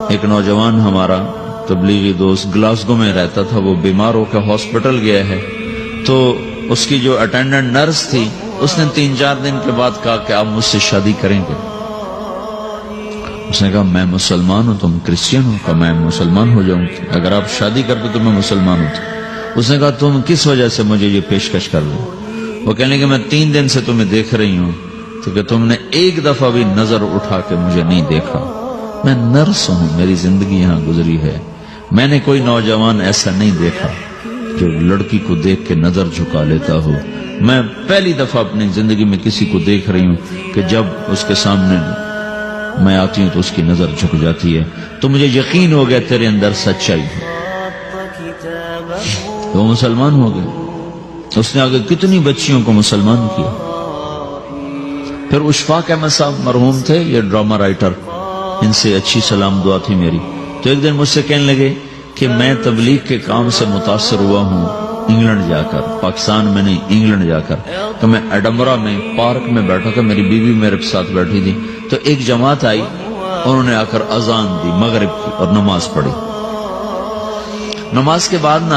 ایک نوجوان ہمارا تبلیغی دوست گلاسگو میں رہتا تھا، وہ بیمار ہو کے ہاسپٹل گیا ہے، تو اس کی جو اٹینڈنٹ نرس تھی اس نے 3-4 دن کے بعد کہا کہ آپ مجھ سے شادی کریں گے؟ اس نے کہا میں مسلمان ہوں، تم کرسچن ہو؟ کہا میں مسلمان ہو جاؤں، اگر آپ شادی کرتے تو میں مسلمان ہوں۔ اس نے کہا تم کس وجہ سے مجھے یہ پیشکش کر رہے ہو؟ وہ کہنے کہ میں 3 دن سے تمہیں دیکھ رہی ہوں تو کہ تم نے ایک دفعہ بھی نظر اٹھا کے مجھے نہیں دیکھا، میں نرس ہوں، میری زندگی یہاں گزری ہے، میں نے کوئی نوجوان ایسا نہیں دیکھا جو لڑکی کو دیکھ کے نظر جھکا لیتا ہو، میں پہلی دفعہ اپنی زندگی میں کسی کو دیکھ رہی ہوں کہ جب اس کے سامنے میں آتی ہوں تو اس کی نظر جھک جاتی ہے، تو مجھے یقین ہو گیا تیرے اندر سچائی ہے۔ وہ مسلمان ہو گئے، اس نے آگے کتنی بچیوں کو مسلمان کیا۔ پھر اشفاق احمد صاحب مرحوم تھے، یہ ڈرامہ رائٹر، ان سے اچھی سلام دعا تھی میری، تو ایک دن مجھ سے کہنے لگے کہ میں تبلیغ کے کام سے متاثر ہوا ہوں انگلینڈ جا کر، پاکستان میں نہیں انگلینڈ جا کر، تو میں ایڈنبرا میں پارک میں بیٹھا تھا، میری بیوی میرے ساتھ بیٹھی تھی، تو ایک جماعت آئی، انہوں نے آ کر اذان دی مغرب کی اور نماز پڑھی۔ نماز کے بعد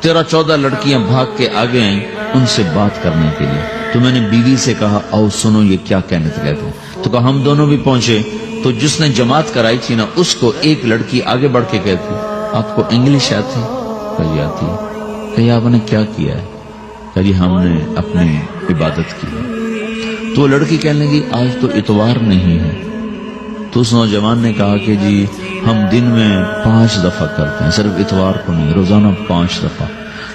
13-14 لڑکیاں بھاگ کے آگے آئیں ان سے بات کرنے کے لیے، تو میں نے بیوی سے کہا آؤ سنو یہ کیا کہنے کہتے ہیں، تو کہا ہم دونوں بھی پہنچے، تو جس نے جماعت کرائی تھی نا اس کو ایک لڑکی آگے بڑھ کے کہتی آپ کو انگلش آتی؟ کہا جی آتی ہے۔ کہا آپ نے کیا کیا ہے؟ کہا جی ہم نے اپنی عبادت کی ہے۔ تو لڑکی کہنے لگی آج تو اتوار نہیں ہے، تو اس نوجوان نے کہا کہ جی ہم دن میں 5 دفعہ کرتے ہیں، صرف اتوار کو نہیں، روزانہ 5 دفعہ۔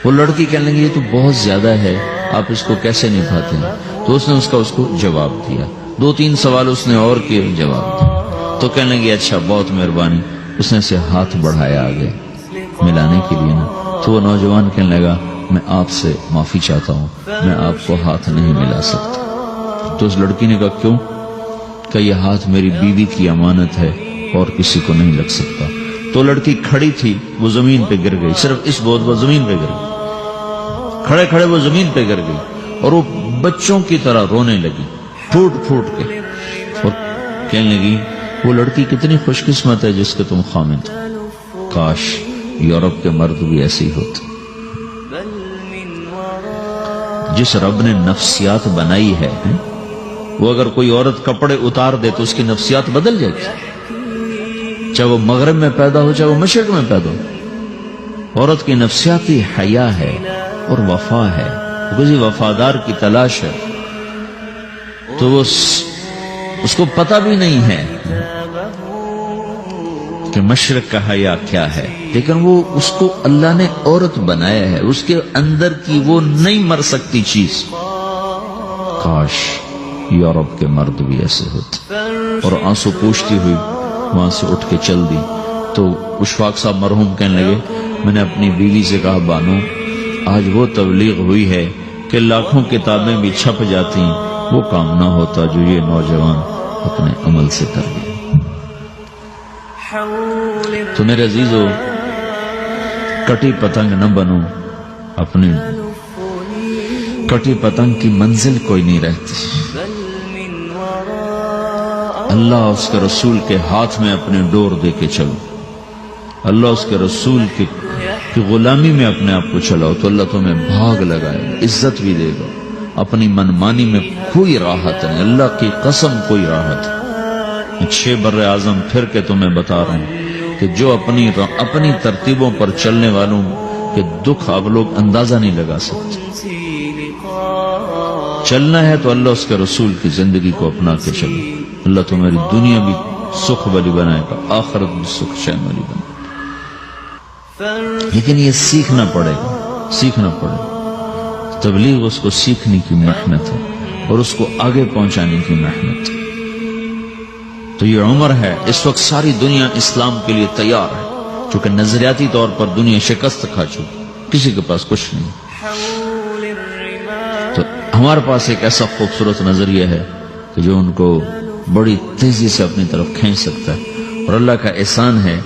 وہ لڑکی کہنے لگی یہ تو بہت زیادہ ہے، آپ اس کو کیسے نبھاتے ہیں؟ تو اس نے اس کو جواب دیا، 2-3 سوال اس نے اور کیے، جواب دیا، تو کہنے لگی اچھا بہت مہربانی، اس نے سے ہاتھ بڑھایا آگے ملانے کے لیے نا، تو وہ نوجوان کہنے لگا میں آپ سے معافی چاہتا ہوں، میں آپ کو ہاتھ نہیں ملا سکتا۔ تو اس لڑکی نے کہا کیوں؟ کہ یہ ہاتھ میری بیوی کی امانت ہے اور کسی کو نہیں لگ سکتا۔ تو لڑکی کھڑی تھی، وہ زمین پہ گر گئی، صرف اس بہت وہ زمین پہ گر گئی، کھڑے کھڑے وہ زمین پہ گر گئی، اور وہ بچوں کی طرح رونے لگی پھوٹ پھوٹ کے، اور کہنے لگی وہ لڑکی کتنی خوش قسمت ہے جس کے تم خامد ہو، کاش یورپ کے مرد بھی ایسے ہی ہوتے۔ جس رب نے نفسیات بنائی ہے وہ اگر کوئی عورت کپڑے اتار دے تو اس کی نفسیات بدل جاتی، چاہے وہ مغرب میں پیدا ہو چاہے وہ مشرق میں پیدا ہو، عورت کی نفسیاتی حیا ہے اور وفا ہے، کسی وفادار کی تلاش ہے، تو وہ اس کو پتہ بھی نہیں ہے کہ مشرق کا حیا کیا ہے، لیکن وہ اس کو اللہ نے عورت بنایا ہے، اس کے اندر کی وہ نہیں مر سکتی چیز۔ کاش یورپ کے مرد بھی ایسے ہوتے۔ اور آنسو پوچھتی ہوئی وہاں سے اٹھ کے چل دی۔ تو اشفاق صاحب مرحوم کہنے لگے میں نے اپنی بیوی سے کہا بانو آج وہ تبلیغ ہوئی ہے کہ لاکھوں کتابیں بھی چھپ جاتی، وہ کام نہ ہوتا جو یہ نوجوان اپنے عمل سے کر گئے۔ تو میرے عزیزو کٹی پتنگ نہ بنو، اپنی کٹی پتنگ کی منزل کوئی نہیں رہتی، اللہ اس کے رسول کے ہاتھ میں اپنے ڈور دے کے چلو، اللہ اس کے رسول کی غلامی میں اپنے آپ کو چلاؤ تو اللہ تمہیں بھاگ لگائے گا، عزت بھی دے گا۔ اپنی منمانی میں کوئی راحت نہیں، اللہ کی قسم کوئی راحت نہیں۔ 6 بر اعظم پھر کے تمہیں بتا رہا ہوں کہ جو اپنی ترتیبوں پر چلنے والوں کے دکھ آپ لوگ اندازہ نہیں لگا سکتے۔ چلنا ہے تو اللہ اس کے رسول کی زندگی کو اپنا کے چلو، اللہ تمہاری دنیا بھی سکھ والی بنائے گا، آخرت بھی سکھ چین والی بنائے گا۔ لیکن یہ سیکھنا پڑے گا، تبلیغ اس کو سیکھنے کی محنت ہے اور اس کو آگے پہنچانے کی محنت ہے۔ تو یہ عمر ہے، اس وقت ساری دنیا اسلام کے لیے تیار ہے، چونکہ نظریاتی طور پر دنیا شکست کھا چکی، کسی کے پاس کچھ نہیں، تو ہمارے پاس ایک ایسا خوبصورت نظریہ ہے کہ جو ان کو بڑی تیزی سے اپنی طرف کھینچ سکتا ہے، اور اللہ کا احسان ہے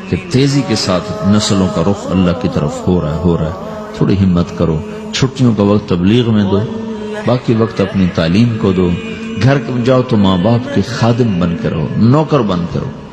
کہ تیزی کے ساتھ نسلوں کا رخ اللہ کی طرف ہو رہا ہے۔ تھوڑی ہمت کرو، چھٹیوں کا وقت تبلیغ میں دو، باقی وقت اپنی تعلیم کو دو، گھر جاؤ تو ماں باپ کے خادم بن کے رہو، نوکر بن کے رہو۔